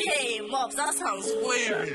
Hey, Mobs, that sounds weird.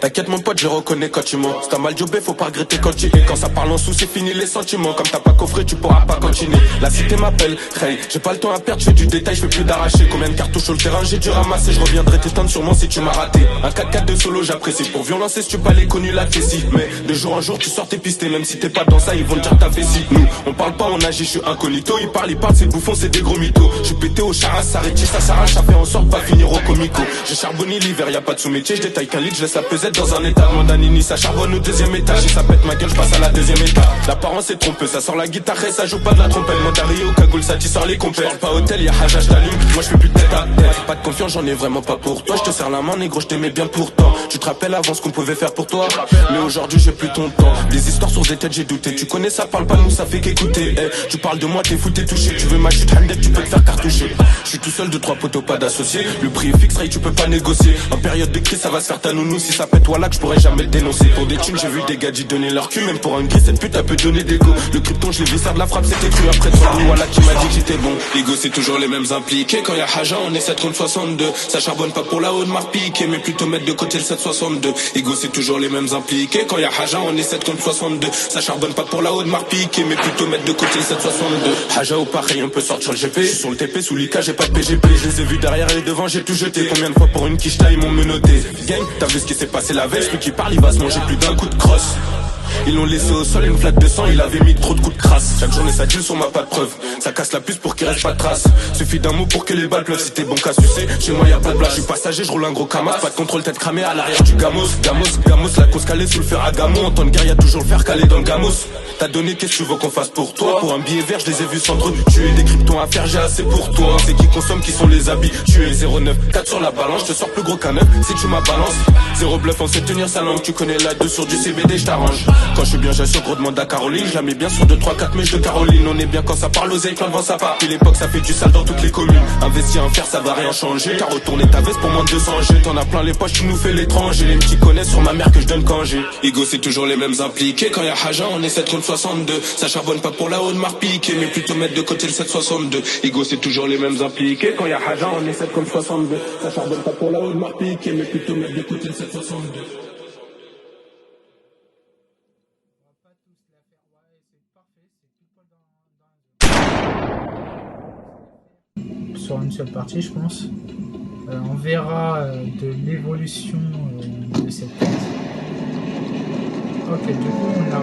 T'inquiète mon pote, je reconnais quand tu mens. Si t'as mal jobé, faut pas regretter quand tu es. Quand ça parle en sous, c'est fini les sentiments. Comme t'as pas coffré, tu pourras pas continuer. La cité m'appelle, hey, j'ai pas le temps à perdre, je fais du détail, je fais plus d'arracher. Combien de cartouches sur le terrain, j'ai dû ramasser. Je reviendrai t'éteindre sûrement si tu m'as raté. Un 4-4 de solo, j'apprécie. Pour violence, si tu pas les connu la fessie. Mais de jour en jour, tu sors tes pistes. Même si t'es pas dans ça, ils vont te dire ta vessie. Nous, on parle pas, on agit, je suis incognito. Ils parlent, c'est bouffon, c'est des gros mythos. Je suis pété au charas, ça rétisse, ça s'arrache, ça fait en sorte pas finir au comico. J'ai charbonné l'hiver, y a pas de sous-métier, je détaille qu'un litre, je laisse la pesette dans un état. Mandanini, ça charbonne au deuxième étage. Si ça pète ma gueule, je passe à la deuxième étape. L'apparence est trompeuse, ça sort la guitare et ça joue pas de la trompette. Montario, cagoule, ça sort les compères. J'parle pas hôtel, y'a haja, j't'allume. Moi j'fais plus de tête à tête. Pas de confiance, j'en ai vraiment pas pour toi. J'te serre la main, négro, j't'aimais bien pourtant. Tu te rappelles avant ce qu'on pouvait faire pour toi. Mais aujourd'hui j'ai plus ton temps. Les histoires sur des têtes, j'ai douté. Tu connais ça, parle pas, nous ça fait qu'écouter. Tu parles de moi, t'es fou, t'es touché. Tu veux ma chute, handed, tu peux te faire cartoucher. J'suis tout seul, 2-3 poteaux, pas d'associés. Le prix est fixe, Ray, tu peux pas négocier. En période de crise, ça va se faire ta nounou. Si ça pète, voilà que j'pourrais jamais le dénoncer. Pour des thunes, j'ai vu des gadgets donner leur cul. Même pour un gris, cette pute, elle peut donner des go. Le krypton, je l'ai vu, ça de la frappe, c'était cru après toi. Voilà qui m'a dit que j'étais bon. Ego, c'est toujours les mêmes impliqués. Quand y'a haja, on est 7 contre 62. Ça charbonne pas pour la haute marque piquée, mais plutôt mettre de côté le 762. Ego, c'est toujours les mêmes impliqués. Quand y'a haja, on est 7 contre 62. Ça charbonne pas pour la haute marque piquée, mais plutôt mettre de côté le 762. Haja ou pareil, on peut sortir le GP. J'suis sur le TP, sous l'IK, j'ai pas de PGP. Je les ai vus derrière et devant, j'ai tout jeté. Combien de fois pour une quicheta, ils m'ont menotté. Gang, t'as vu ce qui s'est passé la veille, celui qui parle, il va se manger plus d'un coup de crosse. Ils l'ont laissé au sol, une flaque de sang, il avait mis trop de coups de crasse. Chaque journée ça tue sur ma pas de preuve. Ça casse la puce pour qu'il reste pas de traces. Suffit d'un mot pour que les balles pleuvent. Si t'es bon qu'à sucer, chez moi y'a pas de place. Je suis passager, je roule un gros camas. Pas de contrôle, tête cramée à l'arrière du gamos. Gamos, la cause calée sous le fer à gamo. En temps de guerre y'a toujours le fer calé dans le gamos. T'as donné, qu'est-ce que tu veux qu'on fasse pour toi? Pour un billet vert, je les ai vus s'entretuer. Des kryptons à faire, j'ai assez pour toi. C'est qui consomme, qui sont les habits. Tu es 0,9, 4 sur la balance. Je te sors plus gros qu'un 9, si tu m'as balance. Zéro bluff, on sait tenir sa langue. Tu connais la 2 sur du CBD, je t'arrange. Quand je suis bien, j'assure, gros demande à Caroline. Je la mets bien sur 2, 3, 4 mèches de Caroline. On est bien quand ça parle aux ailes, plein de vent ça part. Puis l'époque, ça fait du sale dans toutes les communes. Investir, un fer, ça va rien changer. T'as retourné ta veste pour moins de 200 G. T'en as plein les poches, tu nous fais l'étranger. Les petits connaissent sur ma mère que je donne quand j'ai. Ego, c'est toujours les mêmes impliqués. Quand y'a haja, on est 7 contre 62. Ça charbonne pas pour la haute marque piquée, mais plutôt mettre de côté le 762. Ego, c'est toujours les mêmes impliqués. Quand y'a haja, on est 7 contre 62. Ça charbonne pas pour la haute marque piquée, mais plutôt mettre de côté le 762. Sur une seule partie, je pense. On verra de l'évolution de cette tête. Ok, du coup, on la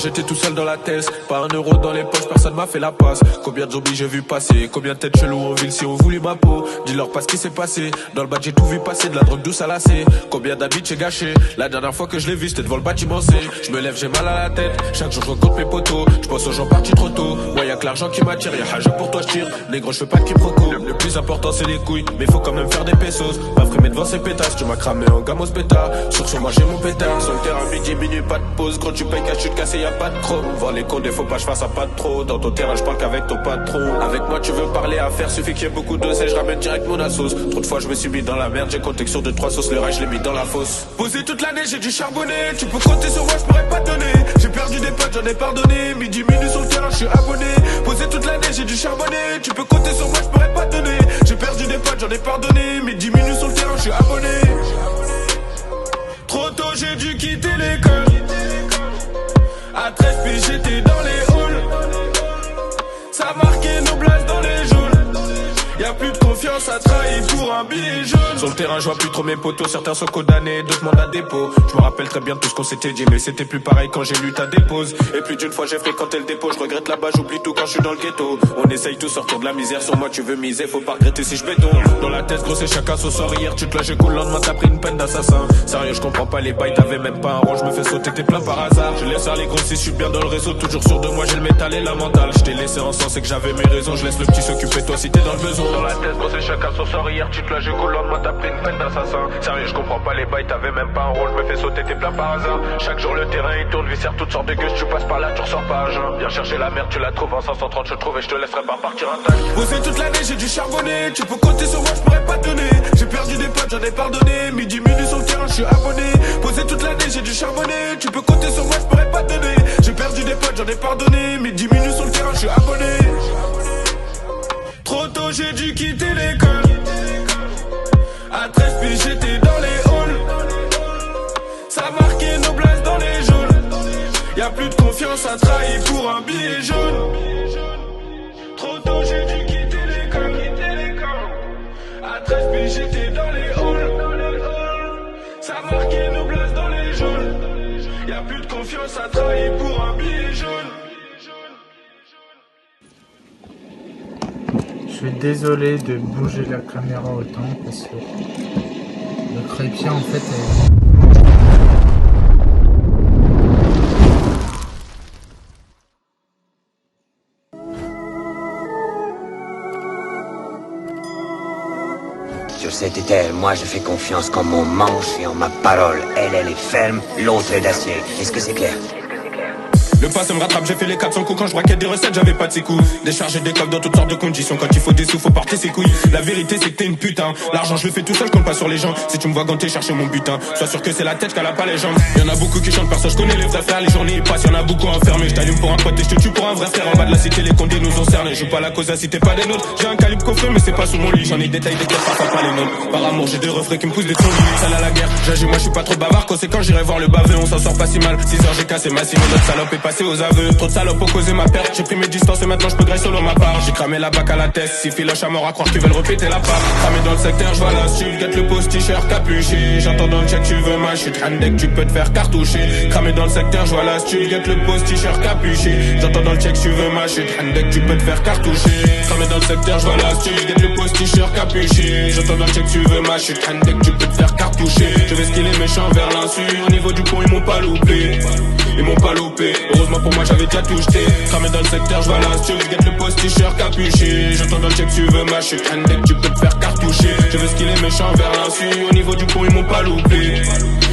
J'étais tout seul dans la tête, pas un euro dans les poches, personne m'a fait la passe. Combien de zombies j'ai vu passer, combien de têtes cheloues en ville si on voulait ma peau. Dis-leur pas ce qui s'est passé, dans le bas j'ai tout vu passer, de la drogue douce à lacet. Combien d'habits j'ai gâché, la dernière fois que je l'ai vu c'était devant le bâtiment C. Je me lève, j'ai mal à la tête, chaque jour je recompte mes poteaux. Je pense aux gens partis trop tôt, ouais y'a que l'argent qui m'attire, y'a haja pour toi je tire. Négro je fais pas de quiproquo, le plus important c'est les couilles, mais faut quand même faire des pesos. Pas frimer devant ces pétasses, tu m'as cramé en gamos bêta. Sur moi j'ai mon pétard, sur le terrain midi minutes pas de pause. Quand tu payes cash tu te casses y'a pas de chrome. Voir les comptes, faut pas que je fasse à pas de trop. Dans ton terrain, je parle qu'avec ton patron. Avec moi, tu veux parler à faire, suffit qu'il y ait beaucoup de je ramène direct mon assos. Trop de fois, je me suis mis dans la merde. J'ai compté que sur 2-3 sauces, le reste, je l'ai mis dans la fosse. Posé toute l'année, j'ai du charbonner. Tu peux compter sur moi, je pourrais pas te donner. J'ai perdu des potes, j'en ai pardonné. Midi minutes sur le terrain, je suis abonné. Posé toute l'année, j'ai du charbonner. Tu peux compter sur moi, je pourrais pas te donner. J'ai perdu des potes, j'en ai pardonné. Midi minutes sur le terrain, je suis abonné. Trop tôt, j'ai dû quitter l'école. À 13 piges j'étais dans les halls. Ça marquait nos blagues dans les geôles. Y'a plus de confiance. confiance a trahi pour un billet jaune. Sur le terrain je vois plus trop mes potos, certains sont condamnés, d'autres mandats dépôt. Je me rappelle très bien tout ce qu'on s'était dit, mais c'était plus pareil quand j'ai lu ta dépose. Et plus d'une fois j'ai fréquenté le dépôt, je regrette là-bas, j'oublie tout quand je suis dans le ghetto. On essaye tous sortir de la misère, sur moi tu veux miser, faut pas regretter si je béton. Dans la tête gros c'est chacun son sort, hier tu te lâches cool, le lendemain t'as pris une peine d'assassin. Sérieux je comprends pas les bails, t'avais même pas un rôle, je me fais sauter tes plats par hasard. Je laisse faire les gros si je suis bien dans le réseau, toujours sûr de moi j'ai le métal et la mentale. Je t'ai laissé en sens, c'est que j'avais mes raisons, je laisse le petit s'occuper toi si t'es dans le besoin. Dans la tête gros c'est chacun son sort, hier tu te lâches cool, le lendemain t'as pris une peine d'assassin. Sérieux je comprends pas les bails, t'avais même pas un rôle, je me fais sauter tes plats par hasard. Chaque jour le terrain il tourne, viscère toutes sortes de gueules, tu passes par là, tu ressors pas à jeun. Viens chercher la merde, tu la trouves en 530, je trouve et je te laisserai pas partir intact. Bosser toute l'année, j'ai du charbonné, tu peux compter sur moi, je pourrais pas te donner. J'ai perdu des potes, j'en ai pardonné, midi minutes sur le terrain, je suis abonné. Bosser toute l'année, j'ai du charbonné, tu peux compter sur moi, je pourrais pas te donner. J'ai perdu des potes, j'en ai pardonné, midi minutes sur le terrain, je suis abonné. Trop tôt, j'ai dû quitter l'école. À 13 piges, j'étais dans les halls. Ça marquait nos places dans les jaunes. Y'a plus de confiance à trahir pour un billet jaune. Trop tôt j'ai dû quitter l'école. À 13 piges j'étais dans les halls. Ça marquait nos places dans les jaunes. Y'a plus de confiance à trahir pour un billet jaune. Je suis désolé de bouger la caméra autant parce que le crépier en fait est... Sur cette ételle, moi je fais confiance qu'en mon manche et en ma parole. Elle est ferme, l'autre est d'acier. Est-ce que c'est clair? Le passé me rattrape, j'ai fait les 400 coups quand je braquais des recettes, j'avais pas de ces coups. Décharger des coffres dans toutes sortes de conditions, quand il faut des sous, faut porter ses couilles. La vérité c'est que t'es une putain, l'argent je le fais tout seul, je compte pas sur les gens. Si tu me vois ganter, chercher mon butin, sois sûr que c'est la tête qu'elle a pas les jambes. Y'en a beaucoup qui chantent, personne je connais les vrais frères, les journées passent, y'en a beaucoup enfermés. Je t'allume pour un pote et je te tue pour un vrai frère. En bas de la cité, les condés nous ont cernés. Je joue pas la cause à cité, pas des nôtres. J'ai un calibre coffré mais c'est pas sous mon lit. J'en ai détaillé des guerres, parfois pas les nôtres. Par amour, j'ai deux refrains qui me poussent des tons limites, sale à la guerre. J'agis, moi je suis pas trop bavard, conséquent j'irai voir le baveux, on s'en sort pas si mal. 6 heures j'ai cassé ma cime, notre salope est passée aux aveux. Trop de salopes ont causé ma perte, j'ai pris mes distances et maintenant je peux grailler solo ma part. J'ai cramé la bac à la tête, si filoche à mort à croire qu'ils veulent répéter la part. Cramé dans le secteur, je vois la suite, get le posticheur capuché. J'entends dans le check, tu veux ma chute, handek, tu peux te faire cartoucher. Cramé dans le secteur, je vois la suite, get le posticheur capuché. J'entends dans le check, tu veux ma chute, handek, tu peux te faire cartoucher. Cramé dans le secteur, je vois la suite, get le posticheur capuché. J'entends dans le check, tu veux ma chute, handek, tu peux te faire cartoucher. Je vais skiller méchant vers l'insu, au niveau du pont ils m'ont pas loupé. Ils m'ont pas loupé, heureusement pour moi j'avais déjà tout jeté. Cramé dans le secteur, je vois la stule, get le posticheur capuché. J'entends dans le check, tu veux ma chute, handek, tu peux te faire cartoucher. Je veux skiller méchant vers l'insu, au niveau du pont ils m'ont pas loupé.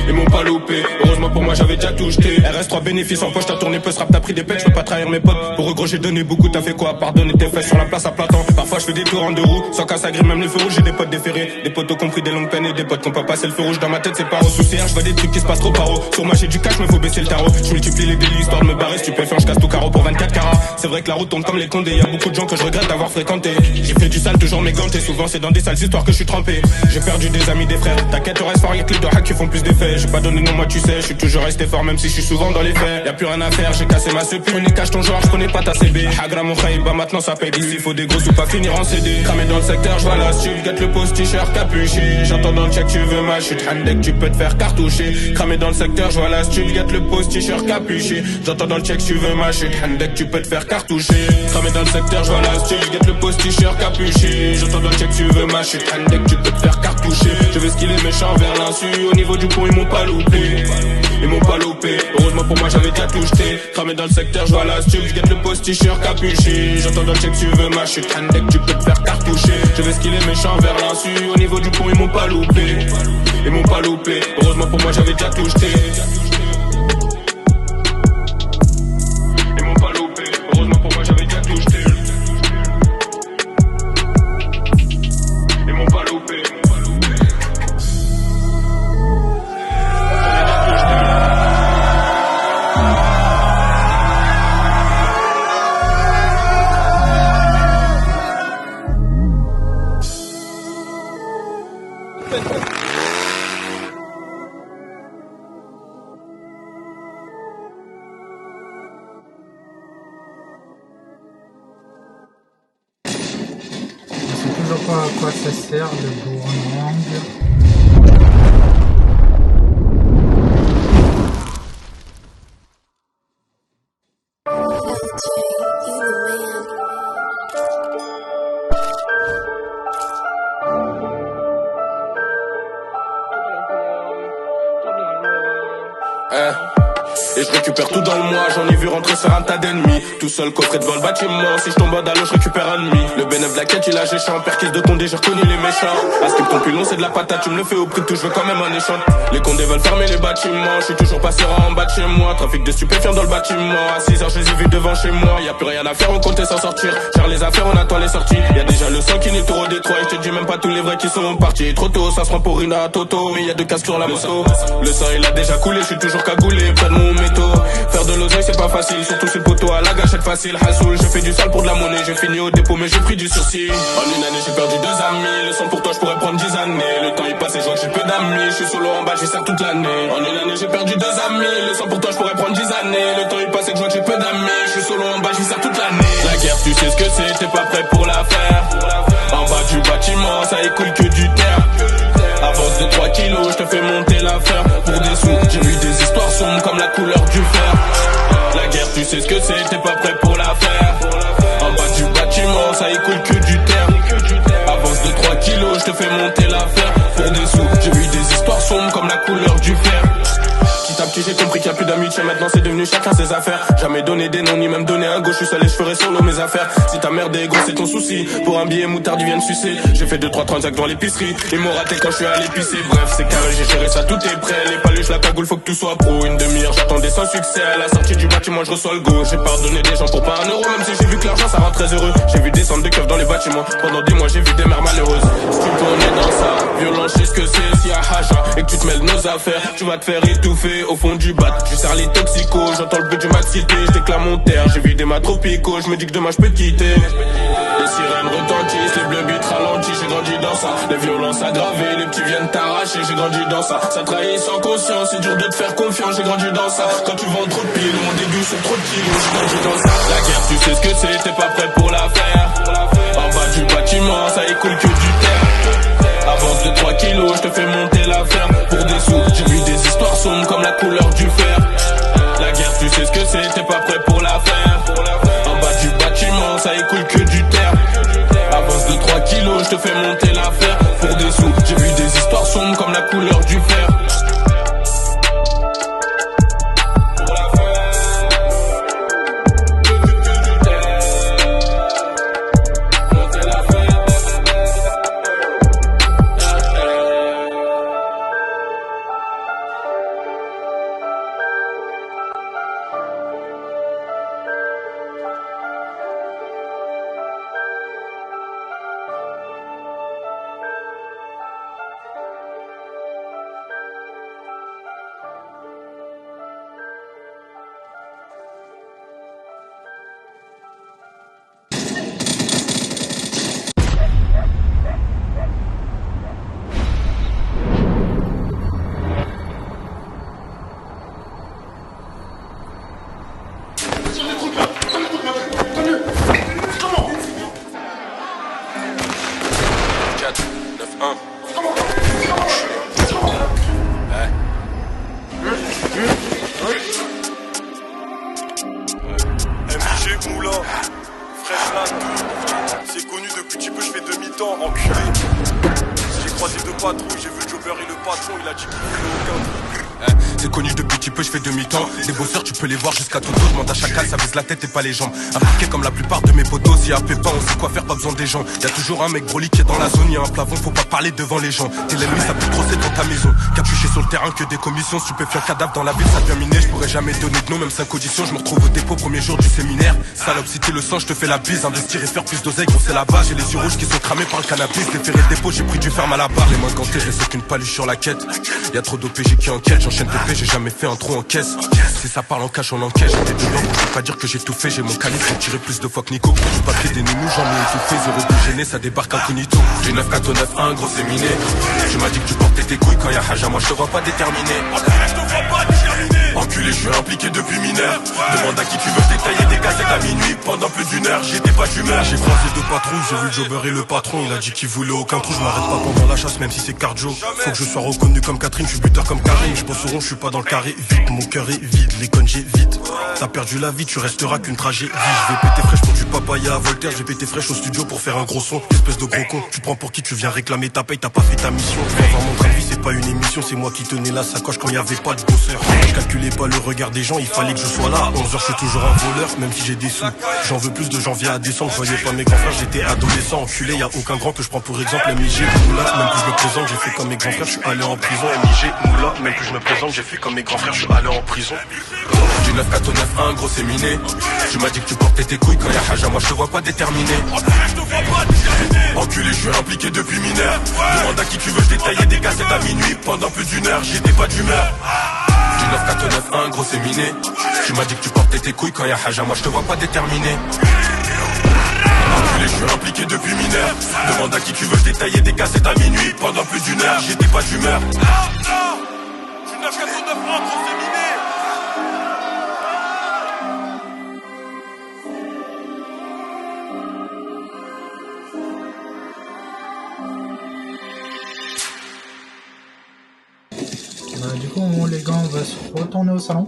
Ils m'ont pas loupé, heureusement pour moi j'avais déjà tout jeté. RS3 bénéfice en poche, t'as tourné peu, rap, t'as pris des pets, je peux pas trahir mes potes. Pour eux gros j'ai donné beaucoup, t'as fait quoi? Pardonner tes fesses sur la place à plein temps. Parfois je fais des tours en deux roues, sans casse à grille, même les feux rouges, j'ai des potes déférés. Des potes ont compris des longues peines et des potes qui ont pas passé le feu rouge. Dans ma tête c'est pas au souci, je vois des trucs qui se passent trop paro. Sur moi j'ai du cash, mais faut baisser le tarot. Je multiplie les délits, histoire de me barrer, stupéfiant, je casse tout carreau pour 24 carats. C'est vrai que la route tourne comme les condés, y'a beaucoup de gens que je regrette d'avoir fréquenté. J'ai fait du sale, toujours méganté, souvent c'est dans des sales histoires que je suis trempé. J'ai perdu des amis, des frères, t'inquiète, reste fort, y'a que les deux hacks qui font plus d'effets. J'ai pas donné de nom, moi tu sais, je suis toujours resté fort même si je suis souvent dans les faits. Y'a plus rien à faire, j'ai cassé ma sepu, on cache ton genre, je connais pas ta CB. Hagra mon khaïba, maintenant ça paye d'ici, faut des gros sous pas finir en CD. Cramé dans le secteur, je vois la stule, get le posticheur capuché. J'entends dans le check, tu veux ma chute, handek, tu peux te faire cartoucher. Cramé dans le secteur, je vois la stule, get le posticheur capuché. J'entends dans le check, tu veux ma chute, handek, tu peux te faire cartoucher. Cramé dans le secteur, je vois la stule, get le posticheur capuché. J'entends dans le check, tu veux ma chute, handek, tu peux te faire cartoucher. Je veux skiller méchant vers l'insu, au niveau du pont ils m'ont pas loupé. Ils m'ont pas loupé, heureusement pour moi j'avais déjà tout jeté. Cramé dans le secteur, je vois la stule, get le posticheur capuché. J'entends dans le check, tu veux ma chute, handek, tu peux te faire cartoucher. Je vais skiller méchant vers l'insu, au niveau du pont ils m'ont pas loupé. Ils m'ont pas loupé, heureusement pour moi j'avais déjà tout jeté. Ils m'ont pas loupé, heureusement pour moi j'avais déjà tout jeté. Ils m'ont pas loupé. vois pas à quoi ça sert le boomerang. Et je récupère tout dans le mois, j'en ai vu rentrer sur un tas d'ennemis. Tout seul coffret devant le bâtiment, si je tombe à Dalo, je récupère un demi. Le bénéf de la quête, il a géchant, perquise de Condé, j'ai reconnu les méchants. À ce que ton pilon, c'est de la patate, tu me le fais au prix de tout, je veux quand même un échange. Les Condés veulent fermer les bâtiments, je suis toujours passé en bas de chez moi. Trafic de stupéfiants dans le bâtiment, à 6h je les ai vus devant chez moi. Y'a plus rien à faire, on comptait s'en sortir. Faire les affaires, on attend les sorties. Y'a déjà le sang qui n'est tout redétruit, je te dis même pas tous les vrais qui sont partis. Trop tôt, ça se prend pour Rina Toto, mais y'a deux casques sur la moto. Le sang il a déjà coulé, je suis toujours cagoulé, près de mon métaux. Faire de l'oseille c'est pas facile, surtout sur le poteau à la gâchette facile. Hassoul, j'ai fait du sale pour de la monnaie, j'ai fini au dépôt mais j'ai pris du sursis. En une année j'ai perdu 2 amis, le sang pour toi je pourrais prendre 10 années. Le temps il passe et je vois que j'ai peu d'amis, je suis solo en bas, j'y sers toute l'année. En une année j'ai perdu 2 amis, le sang pour toi je pourrais prendre 10 années. Le temps il passe et je vois que j'ai peu d'amis, je suis solo en bas, j'y sers toute l'année. La guerre tu sais ce que c'est, t'es pas prêt pour la faire. En bas du bâtiment, ça écoule que du terre. Avance de 3 kilos, je te fais monter l'affaire. Pour des sous, j'ai vu des histoires sombres comme la couleur du fer. La guerre, tu sais ce que c'est, t'es pas prêt pour la faire. En bas du bâtiment, ça écoule que du terre. Avance de 3 kilos, je te fais monter l'affaire. Pour des sous, j'ai vu des histoires sombres comme la couleur du fer. Petit à petit j'ai compris qu'il y a plus d'amitié, maintenant c'est devenu chacun ses affaires. Jamais donné des noms ni même donné un go, je suis seul et je ferai solo mes affaires. Si ta merde est gros c'est ton souci, pour un billet moutarde ils viennent sucer. J'ai fait 2-3 transacts devant l'épicerie, ils m'ont raté quand je suis allé pisser. Bref c'est carré, j'ai géré ça, tout est prêt. Les paluches, la cagoule, faut que tout soit pro. Une demi-heure j'attendais sans succès, à la sortie du bâtiment je reçois le go. J'ai pardonné des gens pour pas un euro, même si j'ai vu que l'argent ça rend très heureux. J'ai vu descendre de keufs dans les bâtiments, pendant des mois j'ai vu des mères malheureuses. Si tu connais dans ça, violence je sais ce que c'est. Si y'a haja et que tu te mêles nos affaires, tu vas te faire étouffer au fond du bat. Je sers les toxicos, j'entends le bruit du max cité, je déclame mon terre, j'ai vu des mâts tropicaux, je me dis que demain je peux te quitter. Les sirènes retentissent, les bleus bits ralentissent, j'ai grandi dans ça. Les violences aggravées, les petits viennent t'arracher, j'ai grandi dans ça. Ça trahit sans conscience, c'est dur de te faire confiance, j'ai grandi dans ça. Quand tu vends trop de piles, mon début sur trop de kilos, j'ai grandi dans ça. La guerre, tu sais ce que c'est, t'es pas prêt pour la faire. En bas du bâtiment, ça écoule que du terre. Avance de 3 kilos, je te fais monter l'affaire. Pour des sous, j'ai vu des histoires sombres comme la couleur du fer. La guerre, tu sais ce que c'est, t'es pas prêt pour la faire. En bas du bâtiment, ça écoule que du terre. Avance de 3 kilos, je te fais monter l'affaire. Pour des sous, j'ai vu des histoires sombres comme la couleur du fer. MJ Moulin, Freshman, c'est connu depuis petit peu, je fais demi-temps, enculé. J'ai croisé 2 patrouilles, j'ai vu Jobber et le patron, il a dit qu'il voulait aucun truc. C'est connu depuis petit peu, je fais demi-temps. Des bosseurs, tu peux les voir jusqu'à Toto. Demande à chacal, ça vise la tête et pas les jambes. Impliqué comme la plupart de mes potos. S'il y a pépin, on sait quoi faire, pas besoin des gens. Y'a toujours un mec Broly qui est dans la zone. Y'a un plafond, faut pas parler devant les gens. T'es l'ennemi, ça peut trosser dans ta maison. Capuché sur le terrain que des commissions. Stupéfiant cadavre dans la ville, ça devient miné. Je pourrais jamais donner de nom, même 5 auditions. Je me retrouve au dépôt, premier jour du séminaire. Salope, si t'es le sang, je te fais la bise. Investir et faire plus d'oseille, gros c'est la base. J'ai les yeux rouges qui sont cramés par le cannabis. Déféré de dépôt, j'ai pris du ferme à la barre. Les mains gantées, je laisse qu'une paluche sur la quête. Y'a trop d'OPG qui enquête, j'enchaîne TP, j'ai jamais fait un trou en caisse. Si ça parle en cash, on encaisse. J'étais dedans, je peux pas dire que j'ai tout fait. J'ai mon calibre, j'ai tiré plus de fois que Nico. Du papier des nounous, j'en ai étouffé. 0 plus gêné, ça débarque incognito. J'ai 9-4-9-1, gros c'est miné. Tu m'as dit que tu portais tes couilles quand y'a haja, moi je te vois pas déterminé. En Enculé, je suis impliqué depuis mineur. Demande à qui tu veux détailler des cassettes à minuit. Pendant plus d'une heure, j'étais pas d'humeur. J'ai croisé deux patrouilles, j'ai vu le jobber et le patron. Il a dit qu'il voulait aucun trou, je m'arrête pas pendant la chasse, même si c'est cardio. Faut que je sois reconnu comme Catherine, je suis buteur comme Karim. Je pense au rond, je suis pas dans le carré. Vite, mon cœur est vide, les connes j'ai vite. T'as perdu la vie, tu resteras qu'une tragédie. Je vais péter fraîche pour du papaya à Voltaire. J'ai pété fraîche au studio pour faire un gros son. Espèce de gros con, tu prends pour qui tu viens réclamer ta paye, t'as pas fait ta mission. Voir mon train de vie, c'est pas une émission, c'est moi qui tenais la sacoche quand y avait pas de bosseur. Je calculais pas le regard des gens, il fallait que je sois là. À 11h, je suis toujours un voleur, même si j'ai des sous. J'en veux plus de janvier à décembre, je voyais pas mes grands frères, j'étais adolescent. Enculé, y a aucun grand que je prends pour exemple. MIG, Moula, même que je me présente, j'ai fait comme mes grands frères, je suis allé en prison. MIG, Moula, même que je me présente, j'ai fait comme mes grands frères, je suis allé en prison. Du 9-4 au 9-1, gros c'est miné. Tu m'as dit que tu portais tes couilles quand y'a haja, moi je te vois pas déterminé. Enculé, je suis impliqué depuis mineur. Demande à qui tu veux détailler des cassettes à minuit. Pendant plus d'une heure, j'étais pas d'humeur. Du 9-4 au 9-1, gros c'est miné. Tu m'as dit que tu portais tes couilles quand y'a haja, moi je te vois pas déterminé. Enculé, je suis impliqué depuis mineur. Demande à qui tu veux détailler des cassettes à minuit. Pendant plus d'une heure, j'étais pas d'humeur. Du 9-4 au 9-1, gros c'est miné. Du coup, les gars, on va se retourner au salon.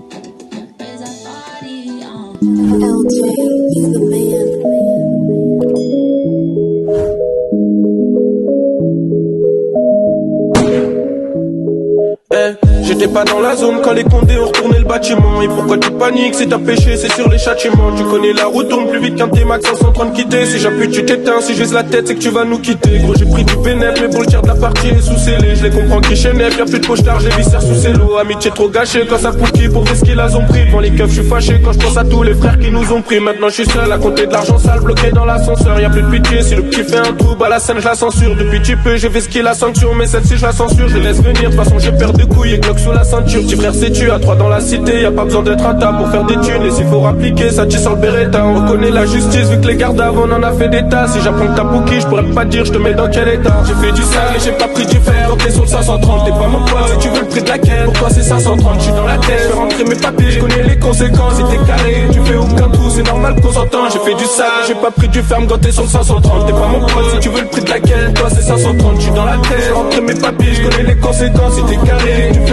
J'étais pas dans la zone quand les condés ont retourné le bâtiment. Et pourquoi tu paniques, c'est ta péché, c'est sur les châtiments. Tu connais la route, tourne plus vite qu'un T-Max en train de quitter. Si j'appuie tu t'éteins, si j'aise la tête c'est que tu vas nous quitter. Gros j'ai pris du bénéf, mais pour le tiers de la partie est sous scellé. Je les comprends qui chénef, y'a plus de pochetard, j'ai viscère sous ses lots. Amitié trop gâchée quand ça pouquille pour risquer la zone pris. Devant les keufs je suis fâché quand je pense à tous les frères qui nous ont pris. Maintenant je suis seul à compter de l'argent sale bloqué dans l'ascenseur. Y'a plus de pitié, si le petit fait un trou, bah la scène je la censure. Depuis petit peu j'ai fait ce qui est la sanction, mais celle-ci je la censure. Je les laisse venir, de toute façon j'ai peur de couilles et Glock sous la ceinture. Frère sais-tu, à 3 dans la cité, y'a pas besoin d'être à table pour faire des thunes. Et s'il faut rappliquer, ça tire sur le Beretta. On reconnaît la justice, vu que les gardes avant on en a fait des tas. Si j'apprends que t'as bouqué, je pourrais pas te dire je te mets dans quel état. J'ai fait du sale et j'ai pas pris du fer. Donc t'es sur le 530, t'es pas mon pote. Si tu veux le prix de la quête, pour toi c'est 530. Je suis dans la tête, je fais rentrer mes papiers, je connais les conséquences. Si t'es carré, tu fais aucun trou, c'est normal qu'on s'entende. J'ai fait du sale, j'ai pas pris du ferme quand t'es sur le 530. T'es pas mon pote, si tu veux le prix de la quête, toi c'est 530. Je suis dans la tête, je fais rentrer mes papiers, je connais les conséquences. Si t'es carré, tu fais